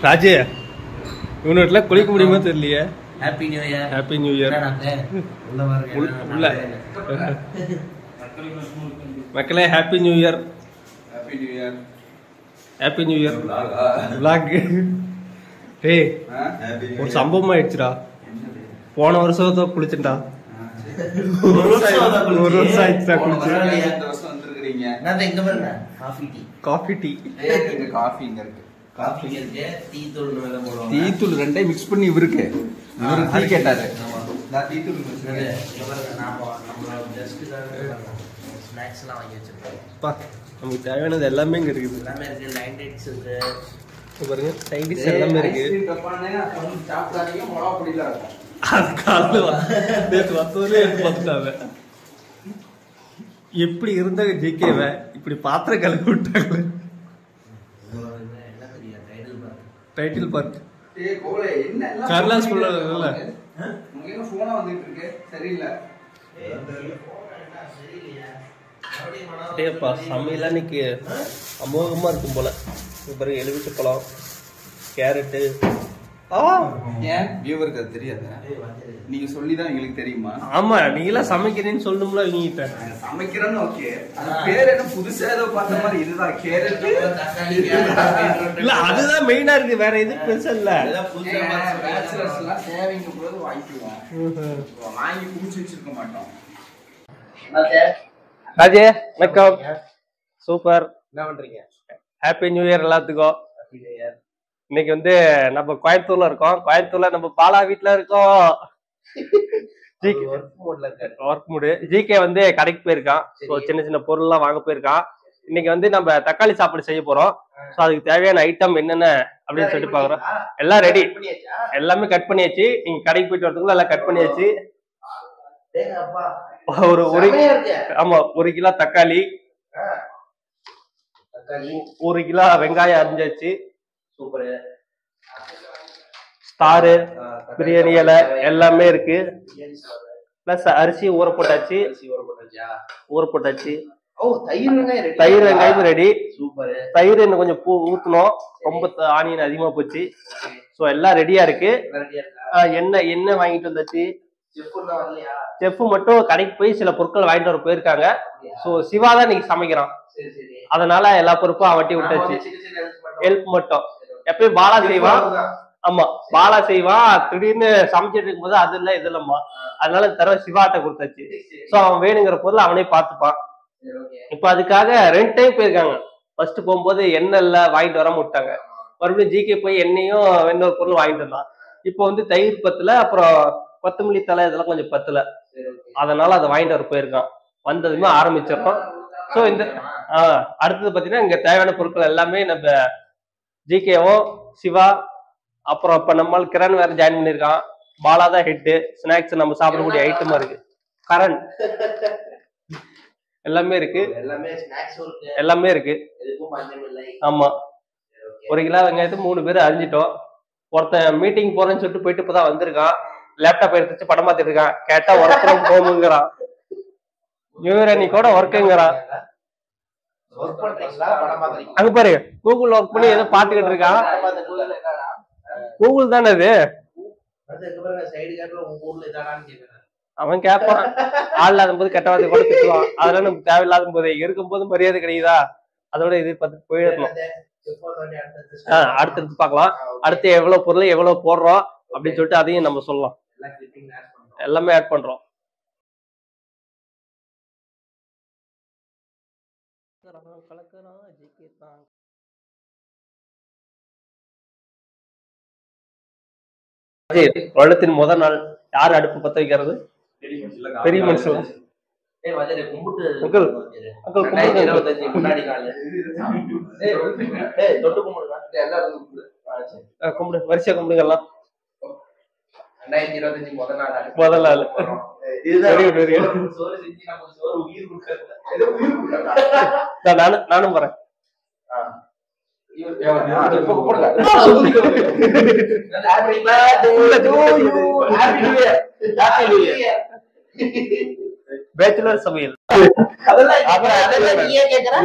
ராஜே இவனு வீட்டுல குளிக்க முடியுமா தெரியலையே. Happy new year. Happy new year. மக்களே happy new year. Happy new year. Happy new year vlog. டேய் ஒரு சம்பவம் ஆயிடுச்சுடா. போன வருஷம் தான் குளிச்சேன்டா. ஒரு வருஷம் ஆயிடுச்சா குளிச்சு. இந்த வருஷம் வந்திருக்கீங்க. நான் எங்க பாருங்க காஃபி டீ காஃபி இங்க இருக்கு. காஃபி இருக்கு, டீ தூள் மேல போடுவாங்க. டீ தூள் ரெண்டே மிக்ஸ் பண்ணி இவருக்கு டீ கேட்டாரு. நான் டீ தூள் மிக்ஸ் பண்ணி நம்மளோட ஜஸ்ட் ஸ்நாக்ஸ் எல்லாம் வாங்கி வச்சிருக்கோம். பா நமக்கு தேவையானது எல்லாமே இங்க இருக்குது. எல்லாமே இருக்கு. லைன் டேட்ஸ் இருக்கு பாருங்க, சைட் டிஷ் எல்லாமே இருக்கு. கப்பானே கொஞ்சம் சாப்பிடாதீங்க, மிளகா பொடியில இருக்கும். அது காலைல நேற்று வந்ததுலேயே எடுத்து பார்த்துட்டாங்க. எப்படி இருந்த ஜிகேவ இப்படி பாத்திரம் கலக்கி விட்டாங்களே. டைட்டில் பார்க் கர்லா ஸ்கூல்ல இல்ல போனா வந்துட்டு இருக்கு. சரியில்லை. டேப்பா சமையலாம் இன்னைக்கு அமோகமா இருக்கும் போல. பாருங்க, எலுமிச்சை பழம், கேரட்டு. ஏன் வியூவருக்கு அது தெரியாது? நீங்க சொல்லிதான் எங்களுக்கு தெரியுமா? ஆமா, நீங்களாம் சமைக்கிறேன்னு சொல்லணும்ல. நீங்க சமைக்கிறேன்னு ஓகே, அது பேர் என்ன புதுசா ஏதோ பார்த்த மாதிரி. இதுதான் கேரட் இல்ல, அதுதான் மெயினா இருக்கு. வேற எதுவும் பெருசா இல்ல. பேச்சுலர்ஸ் எல்லாம் தேவைங்க போது வாங்கிக்குவோம். வாங்கி குடிச்சு வச்சிருக்க மாட்டோம். ராஜே வணக்கம். சூப்பர். என்ன பண்றீங்க? ஹாப்பி நியூ இயர் எல்லாத்துக்கும். இன்னைக்கு வந்து நம்ம கோயம்புத்தூர்ல இருக்கோம். கோயம்புத்தூர்ல நம்ம பாலா வீட்டுல இருக்கோம். ஒர்க் மூடு. ஜிகே வந்து கடைக்கு போயிருக்கான். ஸோ சின்ன சின்ன பொருள் எல்லாம் வாங்க போயிருக்கான். இன்னைக்கு வந்து நம்ம தக்காளி சாப்பாடு செய்ய போறோம். ஸோ அதுக்கு தேவையான ஐட்டம் என்னென்ன அப்படின்னு சொல்லிட்டு பாக்குறோம். எல்லாம் ரெடி, எல்லாமே கட் பண்ணியாச்சு. நீங்க கடைக்கு போயிட்டு வரதுக்குள்ள எல்லாம் கட் பண்ணியாச்சு. ஆமா, 1 கிலோ தக்காளி, 1 கிலோ வெங்காயம் அரிஞ்சாச்சு. சூப்பர். ஸ்டாரு, பிரியாணி இலை எல்லாமே இருக்கு. பிளஸ் அரிசி ஊற போட்டாச்சு. தயிர் வெங்காயம் ரெடி. சூப்பர். தயிர் இன்னும் கொஞ்சம் ஊத்தணும். ரொம்ப ஆனியன் அதிகமா போச்சு. ஸோ எல்லாம் ரெடியா இருக்கு. எண்ணெய் வாங்கிட்டு வந்தாச்சு. செஃப் மட்டும் கடைக்கு போய் சில பொருட்கள் வாங்கிட்டு வர போயிருக்காங்க. ஸோ சிவா தான் இன்னைக்கு சமைக்கிறான். அதனால எல்லா பொறுப்பும் அவட்டி விட்டாச்சு. ஹெல்ப் மட்டும். எப்பயும் பாலா செய்வான். ஆமா, பாலா செய்வான். திடீர்னு சமைச்சிட்டு இருக்கும் போது அது இல்ல இது இல்லம்மா, அதனால தர சிவாட்ட கொடுத்தாச்சு. ஸோ அவன் வேணுங்கிற பொருள் அவனே பார்த்துப்பான். இப்ப அதுக்காக 2 டைம் போயிருக்காங்க. ஃபர்ஸ்ட் போகும்போது எண்ணெய் இல்ல வாங்கிட்டு வராம விட்டாங்க. மறுபடியும் ஜிகே போய் எண்ணெயும் இன்னொரு பொருள் வாங்கிட்டு வந்தான். இப்போ வந்து தயிர் பத்தல, அப்புறம் கொத்தமல்லி தலை இதெல்லாம் கொஞ்சம் பத்தல. அதனால அதை வாங்கிட்டு வர போயிருக்கான். வந்ததுமே ஆரம்பிச்சிடறோம். ஸோ இந்த அடுத்தது பாத்தீங்கன்னா இங்க தேவையான பொருட்கள் எல்லாமே நம்ம ஜிகேவும் சிவா, அப்புறம் இப்ப நம்மால் கிரண் வேற ஜாயின் பண்ணிருக்கான். பாலா தான் ஹெட்டு. ஸ்நாக்ஸ் நம்ம சாப்பிடக்கூடிய ஐட்டமா இருக்கு. கரண் எல்லாமே இருக்கு. எல்லாமே இருக்கு. ஆமா, 1 கிலோ வெங்காயத்துக்கு 3 பேர் அரிஞ்சிட்டோம். ஒருத்தன் மீட்டிங் போறேன்னு சொல்லிட்டு போயிட்டு இப்பதான் வந்திருக்கான். லேப்டாப் எடுத்துச்சு படம் பார்த்துட்டு இருக்கான். கேட்டா ஒர்க் ஃப்ரம் ஹோம்ங்கிறான். நியூ இயர் அன்னைக்கு கூட ஒர்க்குங்கிறான். அங்க பாரு, கூகுள் ஒர்க் பண்ணி ஏதோ பாத்துக்கிட்டு இருக்கான். கூகுள் தானே அது. அவன் கேட்பான். ஆள் இல்லாத போது கெட்ட வார்த்தை கூட திட்டுவான். அதெல்லாம் நமக்கு தேவையில்லாத போது, இருக்கும் போது மரியாதை கிடைக்குதா, அதோட இது பார்த்து போயிடணும். அடுத்தடுத்து பார்க்கலாம். அடுத்து எவ்வளவு பொருள் எவ்வளவு போடுறோம் அப்படின்னு சொல்லிட்டு அதையும் நம்ம சொல்லலாம். எல்லாமே ஆட் பண்றோம். வருடத்தின் முதல் நாள் யாரு அடுப்பு பத்த வைக்கிறது? பெரிய மனுஷன். கும்பிடு, வரிசையா கும்பிடுங்கலாம். 2025 முதல் நாள். நானும் வரேன். பேச்சுலர் சமையல்.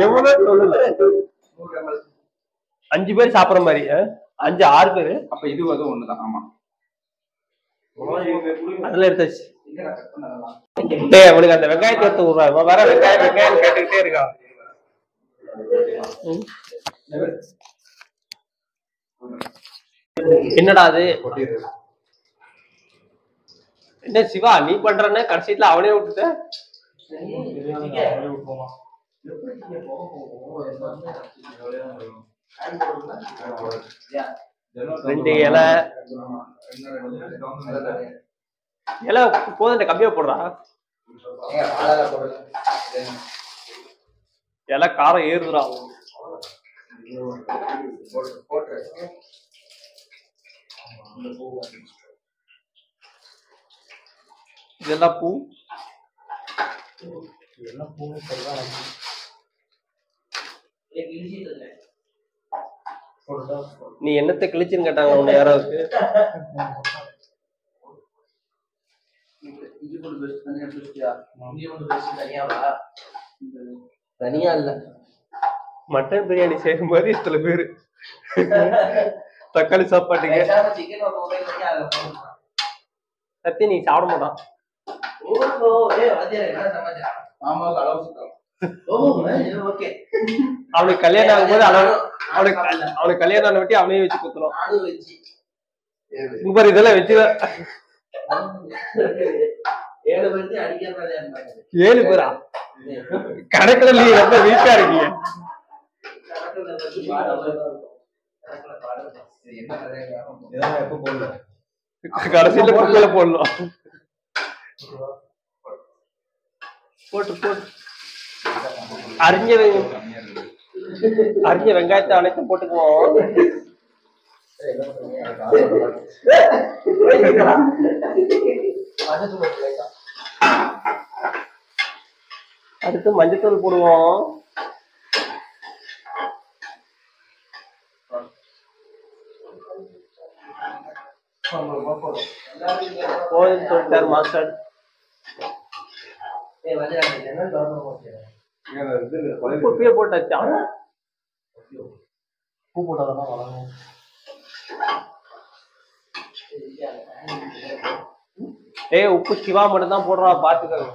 எவ்வளவு 5 பேர் சாப்பிடுற மாதிரி. 5 6 பேரு. அப்ப இது அது ஒண்ணுதான். ஆமா அதுல எடுத்தாச்சு. டேய் அவனுக்கு அந்த வெங்காயத்தை எடுத்து விடுறா. வர வெங்காயம் கேட்டுக்கிட்டே இருக்கான். என்னடா அது? என்ன சிவா நீ பண்றன்னு கடைசியில அவனே விட்டுட்ட. 2 இலை போதும் கம்மியா போடுறா. இலை காரம் ஏறுதுடா. இதெல்லாம் பூ நீ என்னத்தை கிழிச்சுன்னு கேட்டாங்க உன்னை யாராவது? தனியா இல்ல மட்டன் பிரியாணி செய்யும் போது இத்தனை பேரு தக்காளி சாப்பாட்டுக்கு சத்தி நீ சாப்பிட மாட்டான். அவனுக்கு கல்யாணம் ஆகும்போது அவனுக்கு கல்யாணம் ஆன வட்டி அவனையே வச்சு குத்துறோம். இங்க இதெல்லாம் வச்சு 7 பேரா கணக்குல நீ ரொம்ப வீக்கா இருக்கீங்க. கடைசியில குப்பையில போடணும். போட்டு போட்டு அரிஞ்ச வெங்காயத்தை அனைத்தும் போட்டுக்குவோம். அடுத்து மஞ்சத்தூள் போடுவோம். போதும் சொல்லிட்டார் மாஸ்டர். போட்டாச்சா? பூ போட்டாதான் வளரும். உப்பு சிவா மட்டும் தான் போடுறா, பாத்துக்கோங்க.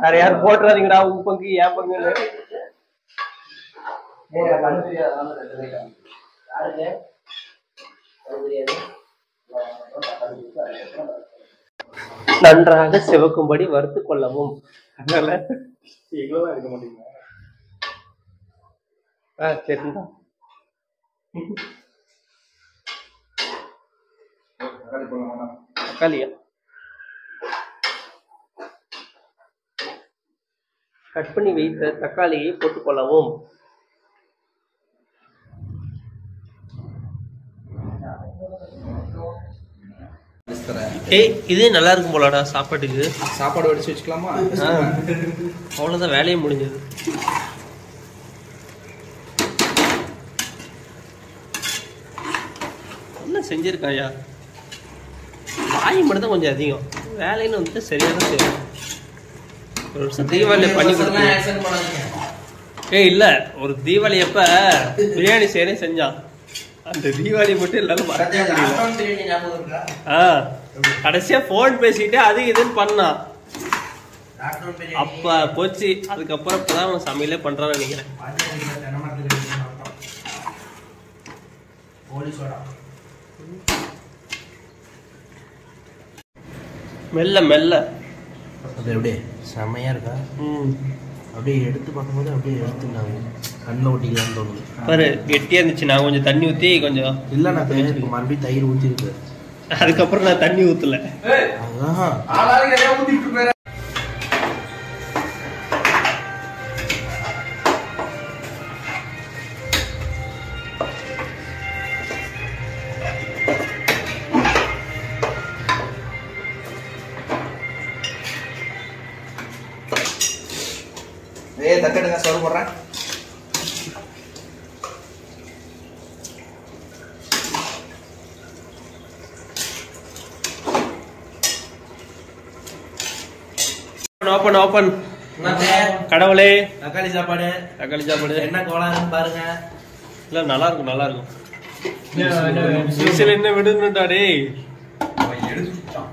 வேற யாரும் போட்டுறாதீங்கடா. உன் பங்கு என் பங்கு. நன்றாக சிவக்கும்படி வறுத்து கொள்ளவும். அதனால எவ்வளவுதான் இருக்க மாட்டீங்க. சரிதான். தக்காளியா கட் பண்ணி வைத்த தக்காளியை போட்டுக்கொள்ளவும். இது நல்லா இருக்கும் போலடா சாப்பாட்டுக்கு. சாப்பாடு வடிச்சு வச்சுக்கலாமா? அவ்வளவுதான், வேலையே முடிஞ்சது. என்ன செஞ்சிருக்காயா? வாய் மட்டும் தான் கொஞ்சம் அதிகம், வேலைன்னு வந்துட்டு சரியா தான் செய்யும். ஒரு வருஷம் தீபாவளி பண்ணி கொடுத்தேன். இல்ல ஒரு தீபாவளி அப்ப பிரியாணி செய்யறேன் செஞ்சான். அந்த தீபாவளி மட்டும் எல்லாரும் மறக்கவே முடியல. கடைசியா போன் பேசிட்டு அது இதுன்னு பண்ணான். அப்ப போச்சு. அதுக்கப்புறம் இப்பதான் அவன் சமையலே பண்றான்னு நினைக்கிறேன். மெல்ல மெல்ல அது அப்படியே செம்மையா இருக்கா. அப்படியே எடுத்து பார்க்கும்போது அப்படியே எடுத்துட்டாங்க. கண்ணில் ஊட்டிக்கலான்னு தோணுது. பாரு கெட்டியா இருந்துச்சு. நான் கொஞ்சம் தண்ணி ஊற்றி கொஞ்சம் இல்லை, நான் மறுபடியும் தயிர் ஊற்றிருக்கு. அதுக்கப்புறம் நான் தண்ணி ஊற்றல. தக்கடுங்க சோறு போடுறேன். Open open. கடவுளே, தக்காளி சாப்பாடு தக்காளி சாப்பாடு என்ன கோலான்னு பாருங்க. இல்ல நல்லா இருக்கும், நல்லா இருக்கும். விசில் என்ன விடுனுடா டேய். அவன் எடுத்துட்டான்.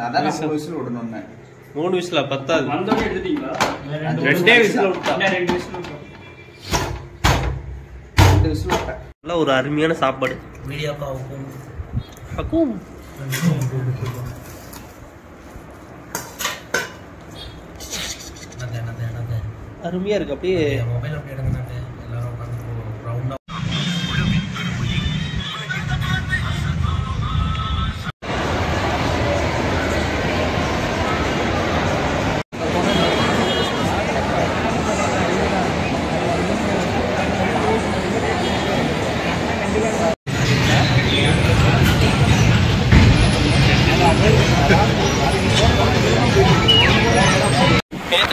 அதான் 3 விசில் விடணும்னு. 3 விசிலா பத்தாது. வந்தோடனே எடுத்துட்டீங்களா? 2 விசில் விட்டா. 2 விசில் விட்டோம். 2 விசில் விட்டேன். நல்ல ஒரு அருமையான சாப்பாடு. வீடியோக்கா அக்கும் அருமையா இருக்கு. அப்படியே மொபைல் அப்படி எடுங்க. எல்லாரும் உட்காந்து ரவுண்டா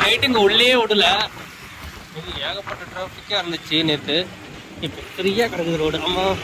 நைட்டு இங்கே உள்ளே விடல. இது ஏகப்பட்ட டிராஃபிக்காக இருந்துச்சு நேற்று. இப்போ ஃப்ரீயாக கிடக்குது ரோடு. ஆமாம்